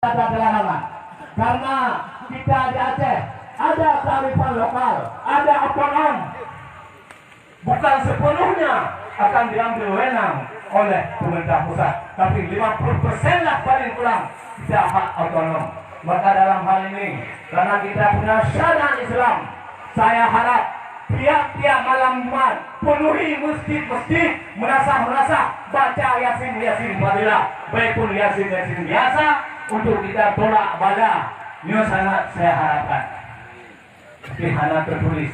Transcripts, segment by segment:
ada larangan karena kita di Aceh ada kearifan lokal, ada otonom, bukan sepenuhnya akan diambil wewenang oleh pemerintah pusat, tapi 50% lah paling kurang kita hak otonom. Maka dalam hal ini karena kita punya syariat Islam, saya harap tiap-tiap malam Jumat penuhi masjid-masjid, menasah baca Yasin Fadilah, baik pun Yasin biasa untuk kita tolak bala. Ini sangat saya harapkan. Tapi hanya tertulis.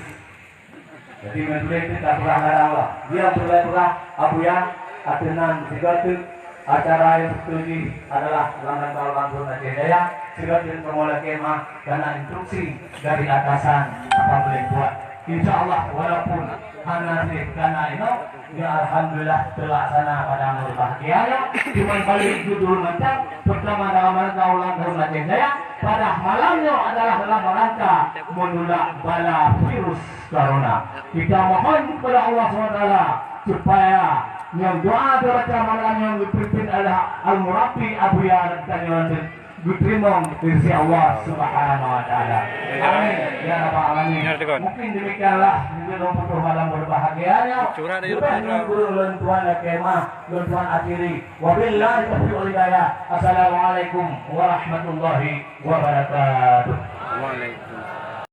Jadi menulis kita pelanggaran Allah. Dia pula Abu ya, atenan sigatu acara yang setuju adalah langgan kalbang Aceh Jaya. Sigatu kemula kemah karena instruksi dari atasan apa boleh buat. Insya Allah walaupun hanya karena ini ya alhamdulillah terlaksana pada nur bahagianya. Cuma kali judul macam pertama dalam rangka ulang tahun Aceh Jaya pada malamnya adalah dalam rangka menolak bala virus corona. Kita mohon kepada Allah SWT supaya yang doa baca malam yang dipimpin adalah Al-Murabi Abu Ya dan yang diterima dari Allah Subhanahu wa taala. Amin ya rabbal alamin. Mungkin demikianlah dalam putuh malam berbahagianya. Guru lentuan kemah, lentuan akhiri. Wabillahi taufiq wal hidayah. Assalamualaikum warahmatullahi wabarakatuh. Waalaikumsalam.